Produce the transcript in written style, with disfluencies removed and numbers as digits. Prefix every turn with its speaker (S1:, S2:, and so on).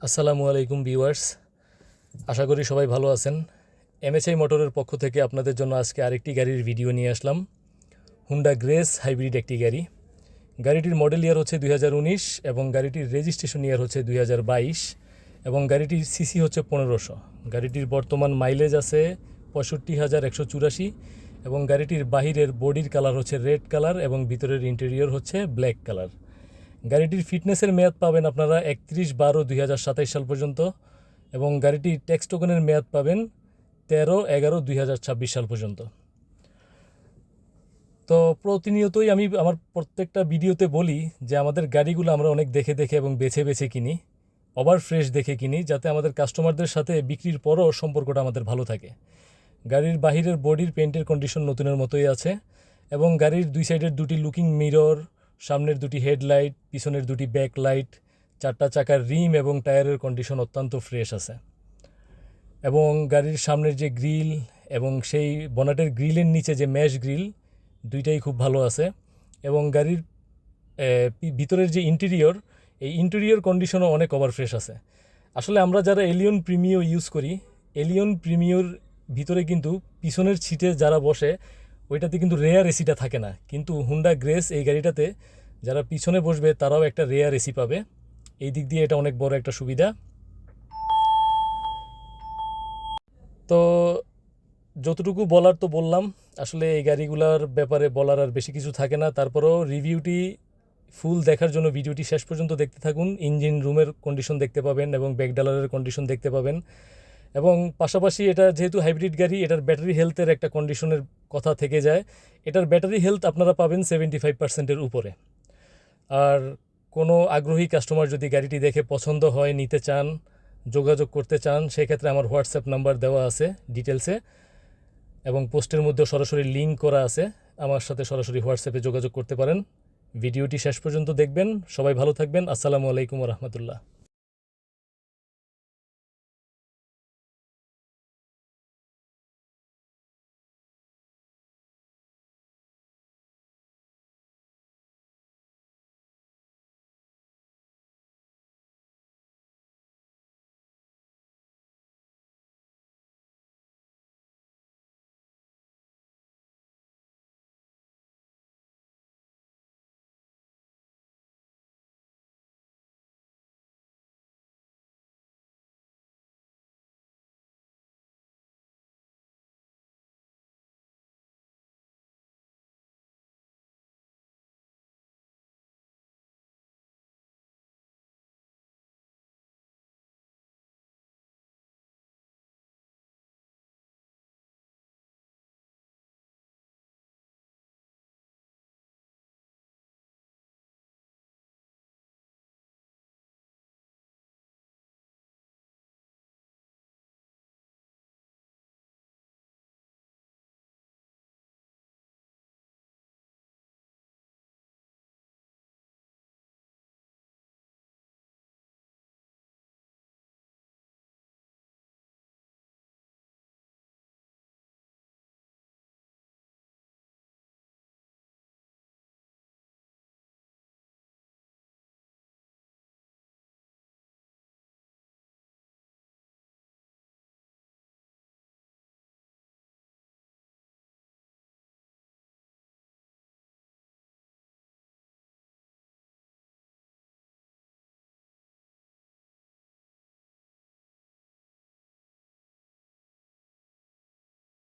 S1: আসসালামু আলাইকুম ভিউয়ার্স, আশা করি সবাই ভালো আছেন। এমএসআই মোটরের পক্ষ থেকে আপনাদের জন্য আজকে আরেকটি গাড়ির ভিডিও নিয়ে আসলাম। হুন্ডা গ্রেস হাইব্রিড একটি গাড়ি। গাড়িটির মডেল ইয়ার হচ্ছে 2019 এবং গাড়িটির রেজিস্ট্রেশন ইয়ার হচ্ছে 2022 এবং গাড়িটির সিসি হচ্ছে 1500। গাড়িটির বর্তমান মাইলেজ আছে 65,184 এবং গাড়িটির বাহিরের বডির কালার হচ্ছে রেড কালার এবং ভিতরের ইন্টেরিয়র হচ্ছে ব্ল্যাক কালার। গাড়িটির ফিটনেসের মেয়াদ পাবেন আপনারা 31/12/2027 সাল পর্যন্ত এবং গাড়িটির ট্যাক্স টোকেনের মেয়াদ পাবেন 13/11/2026 সাল পর্যন্ত। তো প্রতিনিয়তই আমি আমার প্রত্যেকটা ভিডিওতে বলি যে আমাদের গাড়িগুলো আমরা অনেক দেখে দেখে এবং বেছে বেছে কিনি, ওভার ফ্রেশ দেখে কিনি, যাতে আমাদের কাস্টমারদের সাথে বিক্রির পরও সম্পর্কটা আমাদের ভালো থাকে। গাড়ির বাহিরের বডির পেইন্টের কন্ডিশন নতুনের মতোই আছে এবং গাড়ির দুই সাইডের দুটি লুকিং মিরর, সামনের দুটি হেডলাইট, পিছনের দুটি ব্যাক লাইট, চারটা চাকার রিম এবং টায়ারের কন্ডিশন অত্যন্ত ফ্রেশ আছে এবং গাড়ির সামনের যে গ্রিল এবং সেই বনেটের গ্রিলের নিচে যে ম্যাশ গ্রিল, দুইটাই খুব ভালো আছে এবং গাড়ির ভিতরের যে ইন্টেরিয়র, এই ইন্টেরিয়র কন্ডিশনও অনেক ওভার ফ্রেশ আছে। আসলে আমরা যারা এলিয়ন প্রিমিও ইউজ করি, এলিয়ন প্রিমিওর ভিতরে কিন্তু পিছনের সিটে যারা বসে ওইটাতে কিন্তু রেয়ার এসিটা থাকে না, কিন্তু হুন্ডা গ্রেস এই গাড়িটাতে যারা পিছনে বসবে তারাও একটা রেয়ার এসি পাবে। এই দিক দিয়ে এটা অনেক বড় একটা সুবিধা। তো যতটুকু বলার তো বললাম, আসলে এই গাড়িগুলোর ব্যাপারে বলার আর বেশি কিছু থাকে না। তারপরেও রিভিউটি ফুল দেখার জন্য ভিডিওটি শেষ পর্যন্ত দেখতে থাকুন। ইঞ্জিন রুমের কন্ডিশন দেখতে পাবেন এবং ব্যাকডালারের কন্ডিশন দেখতে পাবেন এবং পাশাপাশি এটা যেহেতু হাইব্রিড গাড়ি, এটার ব্যাটারি হেলথের একটা কন্ডিশনের কথা থেকে যায়। এটার ব্যাটারি হেলথ আপনারা পাবেন 75%-এর উপরে। আর কোনো আগ্রহী কাস্টমার যদি গাড়িটি দেখে পছন্দ হয়, নিতে চান, যোগাযোগ করতে চান, সেক্ষেত্রে আমার হোয়াটসঅ্যাপ নাম্বার দেওয়া আছে ডিটেলসে এবং পোস্টের মধ্যেও সরাসরি লিঙ্ক করা আছে। আমার সাথে সরাসরি হোয়াটসঅ্যাপে যোগাযোগ করতে পারেন। ভিডিওটি শেষ পর্যন্ত দেখবেন। সবাই ভালো থাকবেন। আসসালামু আলাইকুম ওয়া রাহমাতুল্লাহ।